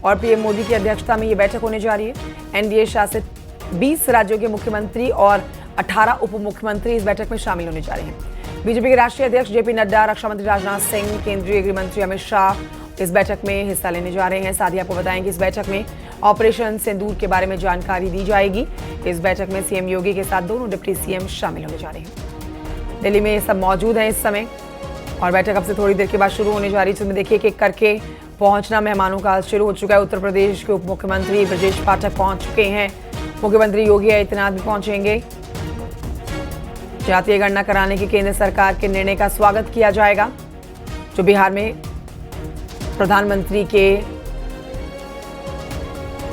और पीएम मोदी की अध्यक्षता में ये बैठक होने जा रही है। एनडीए शासित 20 राज्यों के मुख्यमंत्री और 18 उप मुख्यमंत्री इस बैठक में शामिल होने जा रहे हैं। बीजेपी के राष्ट्रीय अध्यक्ष जेपी नड्डा, रक्षा मंत्री राजनाथ सिंह, केंद्रीय गृह मंत्री अमित शाह इस बैठक में हिस्सा लेने जा रहे हैं। साथ ही आपको बताएं कि इस बैठक में ऑपरेशन सिंदूर के बारे में जानकारी दी जाएगी। इस बैठक में सीएम योगी के साथ दोनों डिप्टी सीएम शामिल होने जा रहे हैं। दिल्ली में ये सब मौजूद हैं इस समय और बैठक अब से थोड़ी देर के बाद शुरू होने जा रही है। जिसमें देखिए एक एक करके पहुंचना मेहमानों का शुरू हो चुका है। उत्तर प्रदेश के उप मुख्यमंत्री ब्रजेश पाठक पहुंच चुके हैं। मुख्यमंत्री योगी आदित्यनाथ भी पहुंचेंगे। जातीय गणना कराने के केंद्र सरकार के निर्णय का स्वागत किया जाएगा, जो बिहार में प्रधानमंत्री के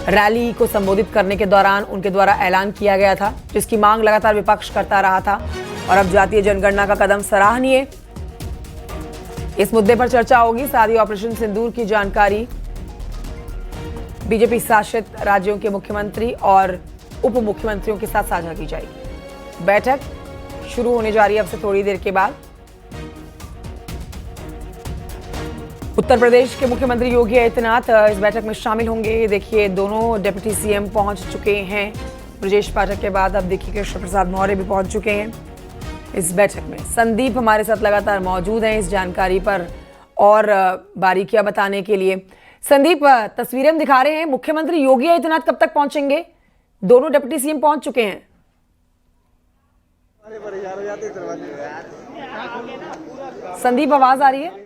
रैली को संबोधित करने के दौरान उनके द्वारा ऐलान किया गया था, जिसकी मांग लगातार विपक्ष करता रहा था। और अब जातीय जनगणना का कदम सराहनीय, इस मुद्दे पर चर्चा होगी। साथ ही ऑपरेशन सिंदूर की जानकारी बीजेपी शासित राज्यों के मुख्यमंत्री और उप मुख्यमंत्रियों के साथ साझा की जाएगी। बैठक शुरू होने जा रही है अब से थोड़ी देर के बाद। उत्तर प्रदेश के मुख्यमंत्री योगी आदित्यनाथ इस बैठक में शामिल होंगे। देखिए दोनों डिप्टी सीएम पहुंच चुके हैं। ब्रजेश पाठक के बाद अब देखिए कृष्ण प्रसाद मौर्य भी पहुंच चुके हैं इस बैठक में। संदीप हमारे साथ लगातार मौजूद हैं इस जानकारी पर और बारीकियां बताने के लिए। संदीप, तस्वीरें हम दिखा रहे हैं, मुख्यमंत्री योगी आदित्यनाथ कब तक पहुंचेंगे? दोनों डिप्टी सीएम पहुंच चुके हैं। संदीप, आवाज आ रही है?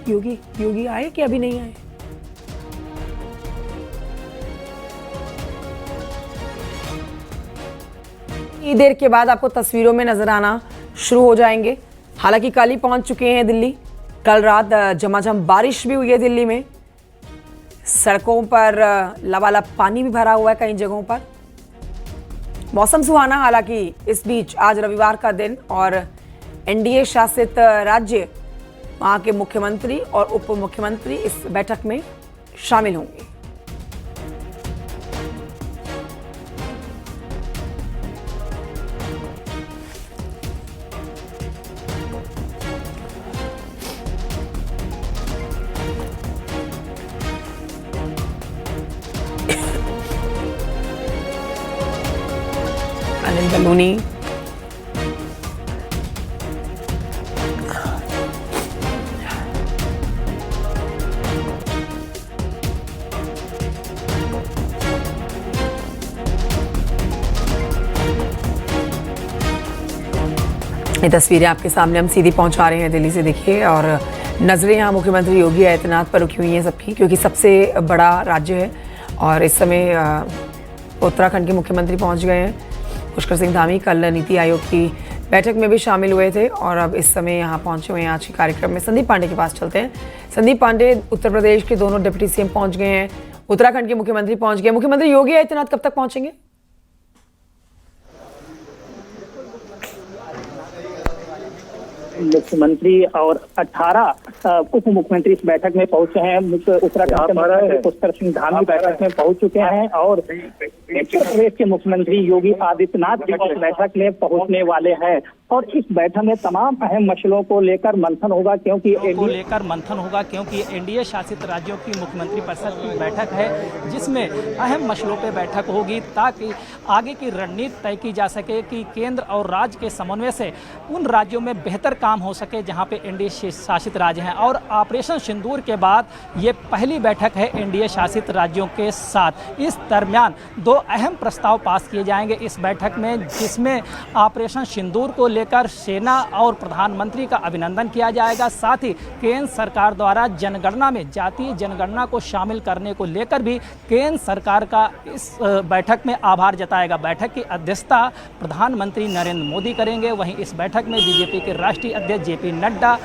योगी आए कि अभी नहीं आए? इतनी देर के बाद आपको तस्वीरों में नजर आना शुरू हो जाएंगे। हालांकि कल ही पहुंच चुके हैं दिल्ली। कल रात झमाझम बारिश भी हुई है दिल्ली में। सड़कों पर लबालब पानी भी भरा हुआ है कई जगहों पर। मौसम सुहाना, हालांकि इस बीच आज रविवार का दिन और एनडीए शासित राज्य, वहां के मुख्यमंत्री और उप मुख्यमंत्री इस बैठक में शामिल होंगे। अनिल बलूनी, ये तस्वीरें आपके सामने हम सीधी पहुंचा रहे हैं दिल्ली से। देखिए और नजरें यहाँ मुख्यमंत्री योगी आदित्यनाथ पर रुकी हुई हैं सबकी, क्योंकि सबसे बड़ा राज्य है। और इस समय उत्तराखंड के मुख्यमंत्री पहुंच गए हैं। पुष्कर सिंह धामी कल नीति आयोग की बैठक में भी शामिल हुए थे और अब इस समय यहाँ पहुंचे हुए हैं। आज के कार्यक्रम में संदीप पांडे के पास चलते हैं। संदीप पांडे, उत्तर प्रदेश के दोनों डिप्टी सीएम पहुंच गए हैं, उत्तराखंड के मुख्यमंत्री पहुंच गए। मुख्यमंत्री योगी आदित्यनाथ कब तक पहुंचेंगे? मुख्यमंत्री और 18 उप मुख्यमंत्री इस बैठक में पहुंचे हैं। उत्तराखंड के मुख्यमंत्री पुष्कर सिंह धामी बैठक में पहुंच चुके हैं और उत्तर प्रदेश के मुख्यमंत्री योगी आदित्यनाथ भी इस बैठक में पहुंचने वाले हैं। और इस बैठक में तमाम अहम मसलों को लेकर मंथन होगा, क्योंकि एनडीए शासित राज्यों की मुख्यमंत्री परिषद की बैठक है, जिसमें अहम मसलों पर बैठक होगी ताकि आगे की रणनीति तय की जा सके कि केंद्र और राज्य के समन्वय से उन राज्यों में बेहतर काम हो सके जहां पे एनडीए शासित राज्य हैं। और ऑपरेशन सिंदूर के बाद ये पहली बैठक है एनडीए शासित राज्यों के साथ। इस दरमियान दो अहम प्रस्ताव पास किए जाएंगे इस बैठक में, जिसमें ऑपरेशन सिंदूर को लेकर सेना और प्रधानमंत्री का अभिनंदन किया जाएगा। साथ ही केंद्र सरकार द्वारा जनगणना में जातीय जनगणना को शामिल करने को लेकर भी केंद्र सरकार का इस बैठक में आभार जताएगा। बैठक की अध्यक्षता प्रधानमंत्री नरेंद्र मोदी करेंगे। वहीं इस बैठक में बीजेपी के राष्ट्रीय अध्यक्ष जेपी नड्डा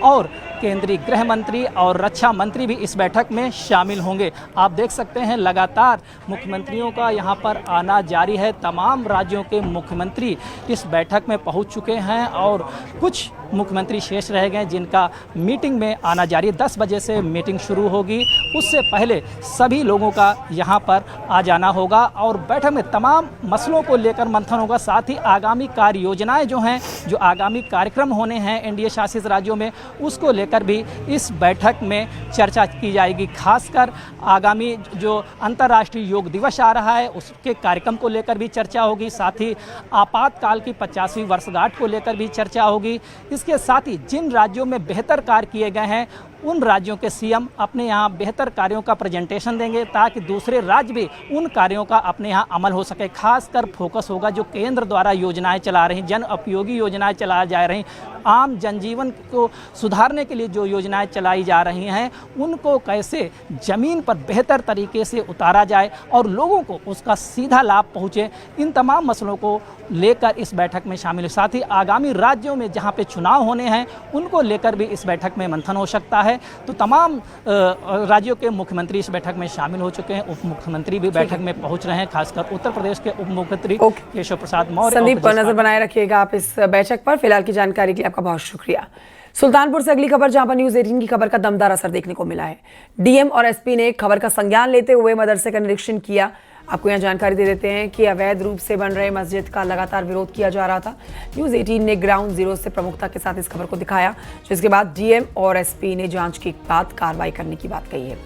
और केंद्रीय गृह मंत्री और रक्षा मंत्री भी इस बैठक में शामिल होंगे। आप देख सकते हैं लगातार मुख्यमंत्रियों का यहाँ पर आना जारी है। तमाम राज्यों के मुख्यमंत्री इस बैठक में पहुँच चुके हैं और कुछ मुख्यमंत्री शेष रह गए जिनका मीटिंग में आना जारी है। 10 बजे से मीटिंग शुरू होगी, उससे पहले सभी लोगों का यहाँ पर आ जाना होगा और बैठक में तमाम मसलों को लेकर मंथन होगा। साथ ही आगामी कार्य योजनाएं जो हैं, जो आगामी कार्यक्रम होने हैं एनडीए शासित राज्यों में, उसको लेकर भी इस बैठक में चर्चा की जाएगी। खासकर आगामी जो अंतर्राष्ट्रीय योग दिवस आ रहा है उसके कार्यक्रम को लेकर भी चर्चा होगी। साथ ही आपातकाल की 50वीं वर्षगांठ को लेकर भी चर्चा होगी। इसके साथ ही जिन राज्यों में बेहतर कार्य किए गए हैं उन राज्यों के सीएम अपने यहाँ बेहतर कार्यों का प्रेजेंटेशन देंगे ताकि दूसरे राज्य भी उन कार्यों का अपने यहाँ अमल हो सके। खासकर फोकस होगा जो केंद्र द्वारा योजनाएं चला रही, जन उपयोगी योजनाएं चलाई जा रही, आम जनजीवन को सुधारने के लिए जो योजनाएं चलाई जा रही हैं उनको कैसे ज़मीन पर बेहतर तरीके से उतारा जाए और लोगों को उसका सीधा लाभ पहुँचे, इन तमाम मसलों को लेकर इस बैठक में शामिल है। साथ ही आगामी राज्यों में जहाँ पे चुनाव होने हैं उनको लेकर भी इस बैठक में मंथन हो सकता है। तो तमाम राज्यों के मुख्यमंत्री इस बैठक में शामिल हो चुके हैं। उप मुख्यमंत्री भी बैठक में पहुंच रहे हैं, खासकर उत्तर प्रदेश के उप मुख्यमंत्री केशव प्रसाद मौर्य। संदीप, नजर बनाए रखिएगा आप इस बैठक पर। फिलहाल की जानकारी के लिए आपका बहुत शुक्रिया। सुल्तानपुर से अगली खबर, जहां पर न्यूज़ 18 की खबर का दमदार असर देखने को मिला है। डीएम और एसपी ने खबर का संज्ञान लेते हुए मदरसे का निरीक्षण किया। आपको यहाँ जानकारी दे देते हैं कि अवैध रूप से बन रहे मस्जिद का लगातार विरोध किया जा रहा था। न्यूज़ 18 ने ग्राउंड जीरो से प्रमुखता के साथ इस खबर को दिखाया, जिसके बाद डीएम और एसपी ने जांच के बाद कार्रवाई करने की बात कही है।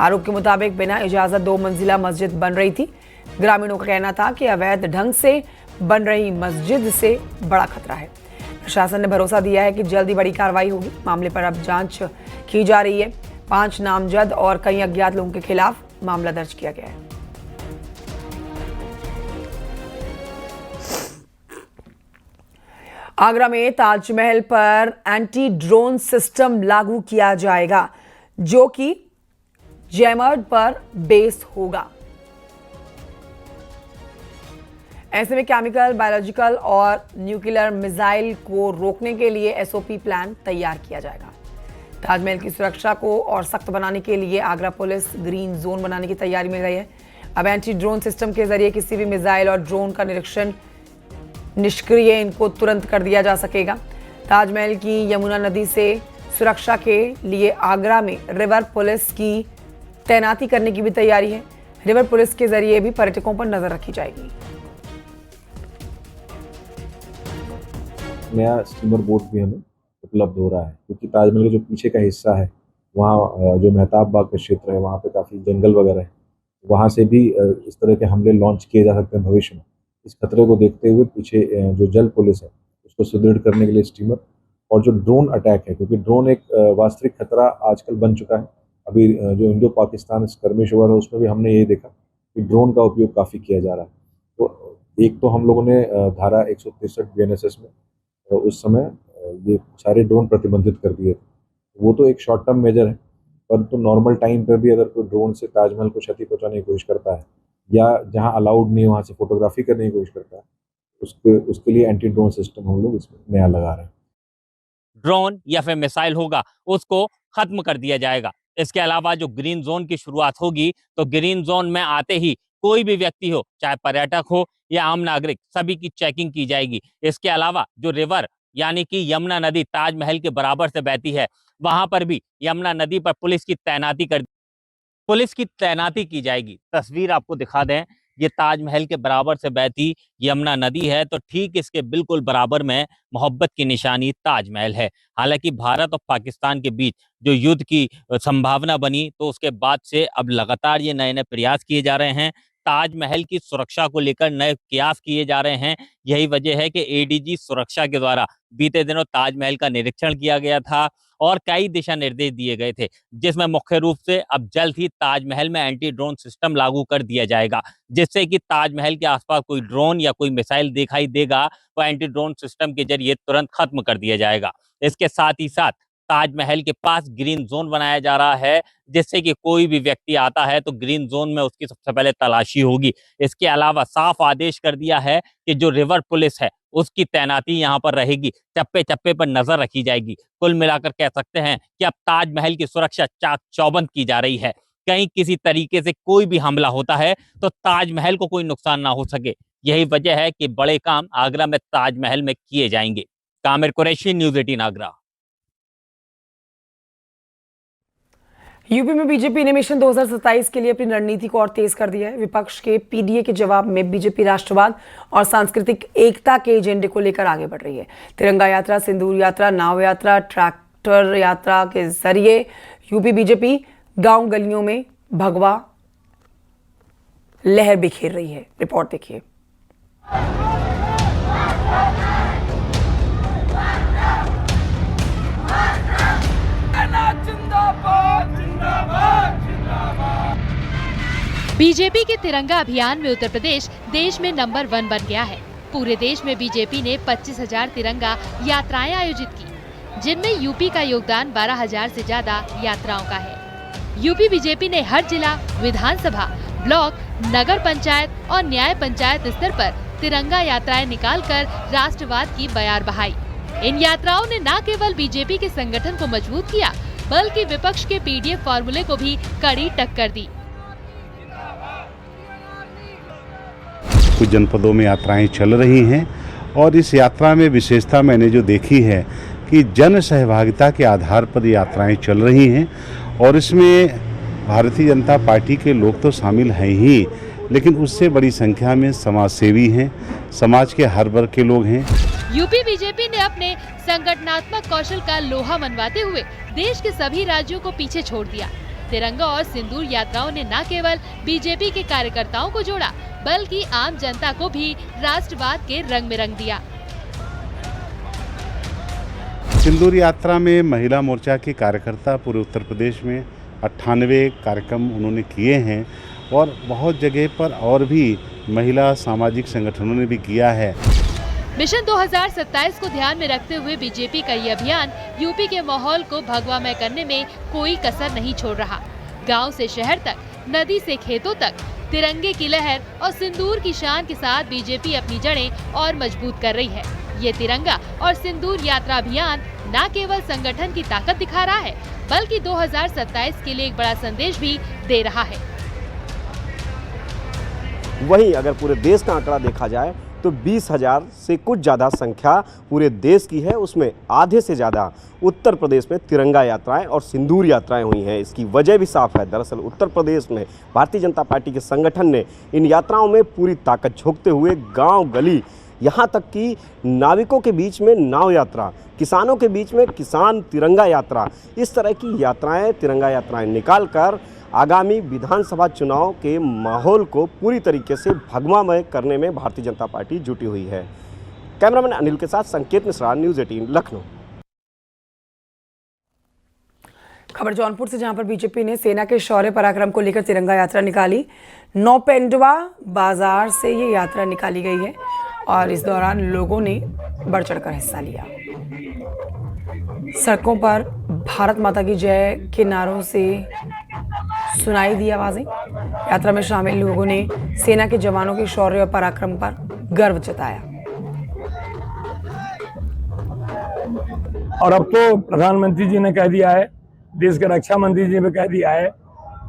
आरोप के मुताबिक बिना इजाजत 2 मंजिला मस्जिद बन रही थी। ग्रामीणों का कहना था कि अवैध ढंग से बन रही मस्जिद से बड़ा खतरा है। प्रशासन ने भरोसा दिया है कि जल्द ही बड़ी कार्रवाई होगी। मामले पर अब जांच की जा रही है। 5 नामजद और कई अज्ञात लोगों के खिलाफ मामला दर्ज किया गया है। आगरा में ताजमहल पर एंटी ड्रोन सिस्टम लागू किया जाएगा, जो कि जैमर्ड पर बेस होगा। ऐसे में केमिकल, बायोलॉजिकल और न्यूक्लियर मिसाइल को रोकने के लिए एसओपी प्लान तैयार किया जाएगा। ताजमहल की सुरक्षा को और सख्त बनाने के लिए आगरा पुलिस ग्रीन जोन बनाने की तैयारी में रही है। अब एंटी ड्रोन सिस्टम के जरिए किसी भी मिसाइल और ड्रोन का निरीक्षण निष्क्रिय इनको तुरंत कर दिया जा सकेगा। ताजमहल की यमुना नदी से सुरक्षा के लिए आगरा में रिवर पुलिस की तैनाती करने की भी तैयारी है। रिवर पुलिस के जरिए भी पर्यटकों पर नजर रखी जाएगी। नया स्टीमर बोट भी हमें उपलब्ध हो रहा है, क्योंकि ताजमहल का जो पीछे का हिस्सा है वहाँ जो मेहताब बाग का क्षेत्र है वहाँ पे काफ़ी जंगल वगैरह है, वहाँ से भी इस तरह के हमले लॉन्च किए जा सकते हैं भविष्य में। इस खतरे को देखते हुए पीछे जो जल पुलिस है उसको सुदृढ़ करने के लिए स्टीमर और जो ड्रोन अटैक है, क्योंकि ड्रोन एक वास्तविक खतरा आजकल बन चुका है। अभी जो इंडो पाकिस्तान स्कर्मिश हुआ था उसमें भी हमने यही देखा कि ड्रोन का उपयोग काफ़ी किया जा रहा है। तो एक तो हम लोगों ने धारा 163 बीएनएसएस में उस समय ये सारे ड्रोन प्रतिबंधित कर दिए थे। वो तो एक शॉर्ट टर्म मेजर है, परंतु नॉर्मल टाइम पर भी अगर कोई ड्रोन से ताजमहल को क्षति पहुंचाने की कोशिश करता है या जहां अलाउड नहीं है वहां से फोटोग्राफी करने की कोशिश करता है, उसके लिए एंटी ड्रोन सिस्टम हम लोग इसमें नया लगा रहे हैं। ड्रोन या फिर मिसाइल होगा उसको खत्म कर दिया जाएगा। इसके अलावा जो ग्रीन जोन की शुरुआत होगी तो ग्रीन जोन में आते ही कोई भी व्यक्ति हो, चाहे पर्यटक हो या आम नागरिक, सभी की चेकिंग की जाएगी। इसके अलावा जो रिवर यानी कि यमुना नदी ताजमहल के बराबर से बहती है, वहां पर भी यमुना नदी पर पुलिस की तैनाती की जाएगी। तस्वीर आपको दिखा दें, ये ताजमहल के बराबर से बहती यमुना नदी है, तो ठीक इसके बिल्कुल बराबर में मोहब्बत की निशानी ताजमहल है। हालांकि भारत और पाकिस्तान के बीच जो युद्ध की संभावना बनी, तो उसके बाद से अब लगातार ये नए नए प्रयास किए जा रहे हैं। ताजमहल की सुरक्षा को लेकर नए प्रयास किए जा रहे हैं। यही वजह है कि एडीजी सुरक्षा के द्वारा बीते दिनों ताजमहल का निरीक्षण किया गया था और कई दिशा निर्देश दिए गए थे, जिसमें मुख्य रूप से अब जल्द ही ताजमहल में एंटी ड्रोन सिस्टम लागू कर दिया जाएगा, जिससे कि ताजमहल के आसपास कोई ड्रोन या कोई मिसाइल दिखाई देगा तो एंटी ड्रोन सिस्टम के जरिए तुरंत खत्म कर दिया जाएगा। इसके साथ ही साथ ताजमहल के पास ग्रीन जोन बनाया जा रहा है, जिससे कि कोई भी व्यक्ति आता है तो ग्रीन जोन में उसकी सबसे पहले तलाशी होगी। इसके अलावा साफ आदेश कर दिया है कि जो रिवर पुलिस है उसकी तैनाती यहाँ पर रहेगी, चप्पे चप्पे पर नजर रखी जाएगी। कुल मिलाकर कह सकते हैं कि अब ताजमहल की सुरक्षा चाक चौबंद की जा रही है। कहीं किसी तरीके से कोई भी हमला होता है तो ताजमहल को कोई नुकसान ना हो सके। यही वजह है कि बड़े काम आगरा में ताजमहल में किए जाएंगे। कामिर कुरैशी, न्यूज़ 18 आगरा। यूपी में बीजेपी ने मिशन 2027 के लिए अपनी रणनीति को और तेज कर दिया है। विपक्ष के पीडीए के जवाब में बीजेपी राष्ट्रवाद और सांस्कृतिक एकता के एजेंडे को लेकर आगे बढ़ रही है। तिरंगा यात्रा, सिंदूर यात्रा, नाव यात्रा, ट्रैक्टर यात्रा के जरिए यूपी बीजेपी गांव गलियों में भगवा लहर बिखेर रही है। रिपोर्ट देखिए। बीजेपी के तिरंगा अभियान में उत्तर प्रदेश देश में नंबर 1 बन गया है। पूरे देश में बीजेपी ने 25,000 तिरंगा यात्राएं आयोजित की, जिनमें यूपी का योगदान 12,000 से ज्यादा यात्राओं का है। यूपी बीजेपी ने हर जिला, विधानसभा, ब्लॉक, नगर पंचायत और न्याय पंचायत स्तर पर तिरंगा यात्राएं निकालकर राष्ट्रवाद की बयार बहाई। इन यात्राओं ने न केवल बीजेपी के संगठन को मजबूत किया, बल्कि विपक्ष के पीडीएफ फॉर्मूले को भी कड़ी टक्कर दी। कुछ जनपदों में यात्राएं चल रही हैं और इस यात्रा में विशेषता मैंने जो देखी है कि जन सहभागिता के आधार पर यात्राएं चल रही हैं और इसमें भारतीय जनता पार्टी के लोग तो शामिल हैं ही, लेकिन उससे बड़ी संख्या में समाज सेवी हैं, समाज के हर वर्ग के लोग हैं। यूपी बीजेपी ने अपने संगठनात्मक कौशल का लोहा मनवाते हुए देश के सभी राज्यों को पीछे छोड़ दिया। तिरंगा और सिंदूर यात्राओं ने न केवल बीजेपी के कार्यकर्ताओं को जोड़ा, बल्कि आम जनता को भी राष्ट्रवाद के रंग में रंग दिया। सिंदूर यात्रा में महिला मोर्चा के कार्यकर्ता पूरे उत्तर प्रदेश में 98 कार्यक्रम उन्होंने किए हैं और बहुत जगह पर और भी महिला सामाजिक संगठनों ने भी किया है। मिशन 2027 को ध्यान में रखते हुए बीजेपी का ये अभियान यूपी के माहौल को भगवामय करने में कोई कसर नहीं छोड़ रहा। गांव से शहर तक, नदी से खेतों तक तिरंगे की लहर और सिंदूर की शान के साथ बीजेपी अपनी जड़ें और मजबूत कर रही है। ये तिरंगा और सिंदूर यात्रा अभियान न केवल संगठन की ताकत दिखा रहा है, बल्कि 2027 के लिए एक बड़ा संदेश भी दे रहा है। वहीं अगर पूरे देश का आंकड़ा देखा जाए तो 20,000 से कुछ ज़्यादा संख्या पूरे देश की है, उसमें आधे से ज़्यादा उत्तर प्रदेश में तिरंगा यात्राएं और सिंदूर यात्राएं हुई हैं। इसकी वजह भी साफ है। दरअसल उत्तर प्रदेश में भारतीय जनता पार्टी के संगठन ने इन यात्राओं में पूरी ताकत झोंकते हुए गांव गली, यहाँ तक कि नाविकों के बीच में नाव यात्रा, किसानों के बीच में किसान तिरंगा यात्रा, इस तरह की यात्राएं, तिरंगा यात्राएं निकालकर आगामी विधानसभा चुनाव के माहौल को पूरी तरीके से भगवामय करने में भारतीय जनता पार्टी जुटी हुई है। कैमरामैन अनिल के साथ संकेत मिश्रा, न्यूज़ 18 लखनऊ। खबर जौनपुर से, जहां पर बीजेपी ने सेना के शौर्य पराक्रम को लेकर तिरंगा यात्रा निकाली। नौपेंडवा बाजार से ये यात्रा निकाली गई है और इस दौरान लोगों ने बढ़ चढ़कर हिस्सा लिया। सड़कों पर भारत माता की जय के नारों से सुनाई दी आवाजें। यात्रा में शामिल लोगों ने सेना के जवानों के शौर्य और पराक्रम पर गर्व जताया। और अब तो प्रधानमंत्री जी ने कह दिया है, देश के रक्षा मंत्री जी ने कह दिया है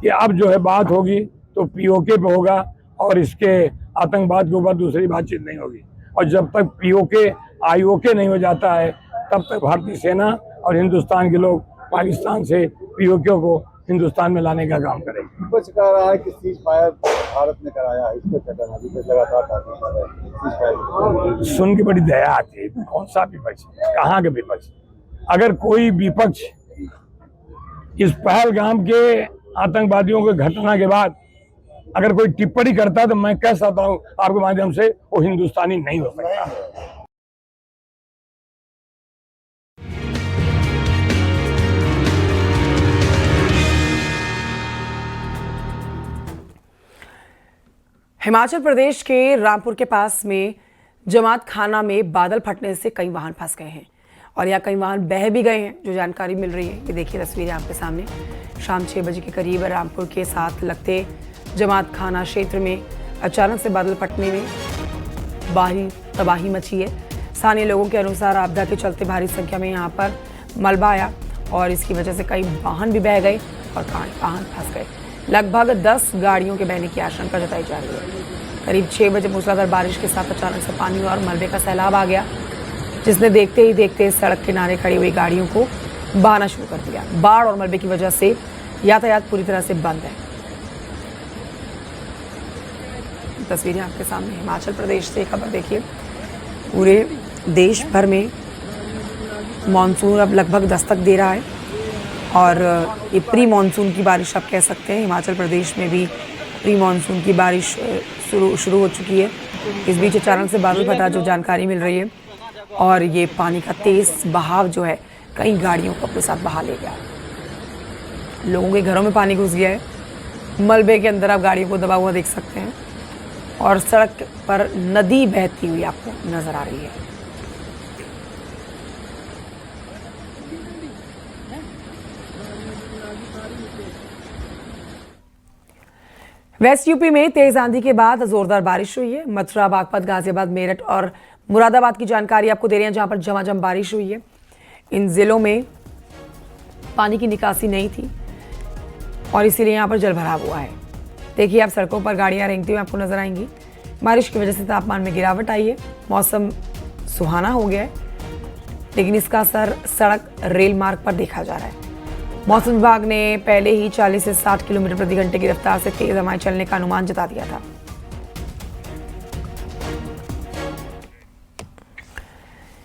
कि अब जो है बात होगी तो पीओके पे होगा और इसके आतंकवाद के ऊपर दूसरी बातचीत नहीं होगी। और जब तक पीओके आईओके नहीं हो जाता है तब तक भारतीय सेना और हिंदुस्तान के लोग पाकिस्तान से पीओके को हिंदुस्तान में लाने का काम करेंगे। विपक्ष कह रहा है कि सीज फायर भारत ने कराया, इसको क्या करना? विपक्ष लगातार सुन के बड़ी दया आती है। कौन सा विपक्ष, कहाँ के विपक्ष? अगर कोई विपक्ष इस पहलगाम के आतंकवादियों के घटना के बाद अगर कोई टिप्पणी करता है तो मैं कह सकता हूँ आपके माध्यम से, वो हिंदुस्तानी नहीं हो सकता। हिमाचल प्रदेश के रामपुर के पास में जमात खाना में बादल फटने से कई वाहन फंस गए हैं और यहाँ कई वाहन बह भी गए हैं, जो जानकारी मिल रही है। ये देखिए तस्वीरें आपके सामने। शाम 6 बजे के करीब रामपुर के साथ लगते जमात खाना क्षेत्र में अचानक से बादल फटने में भारी तबाही मची है। स्थानीय लोगों के अनुसार आपदा के चलते भारी संख्या में यहाँ पर मलबा आया और इसकी वजह से कई वाहन भी बह गए और वाहन फंस गए। लगभग 10 गाड़ियों के बहने की आशंका जताई जा रही है। करीब 6 बजे मूसलाधार बारिश के साथ अचानक से पानी और मलबे का सैलाब आ गया, जिसने देखते ही देखते सड़क किनारे खड़ी हुई गाड़ियों को बहाना शुरू कर दिया। बाढ़ और मलबे की वजह से यातायात पूरी तरह से बंद है। तस्वीरें आपके सामने हिमाचल प्रदेश से खबर देखिए। पूरे देश भर में मॉनसून अब लगभग दस्तक दे रहा है और ये प्री मॉनसून की बारिश आप कह सकते हैं। हिमाचल प्रदेश में भी प्री मॉनसून की बारिश शुरू हो चुकी है। इस बीच अचानक से बादल फटा, जो जानकारी मिल रही है, और ये पानी का तेज बहाव जो है कई गाड़ियों को अपने साथ बहा ले गया। लोगों के घरों में पानी घुस गया है। मलबे के अंदर आप गाड़ियों को दबा हुआ देख सकते हैं और सड़क पर नदी बहती हुई आपको नजर आ रही है। वेस्ट यूपी में तेज आंधी के बाद जोरदार बारिश हुई है। मथुरा, बागपत, गाजियाबाद, मेरठ और मुरादाबाद की जानकारी आपको दे रहे हैं, जहां पर झमाझम बारिश हुई है। इन जिलों में पानी की निकासी नहीं थी और इसीलिए यहां पर जलभराव हुआ है। देखिए आप सड़कों पर गाड़ियां रेंगती हुई आपको नजर आएंगी। बारिश की वजह से तापमान में गिरावट आई है। मौसम सुहाना हो गया है, लेकिन इसका असर सड़क रेल मार्ग पर देखा जा रहा है। मौसम विभाग ने पहले ही 40 से 60 किलोमीटर प्रति घंटे की रफ्तार से तेज हवाएं चलने का अनुमान जता दिया था।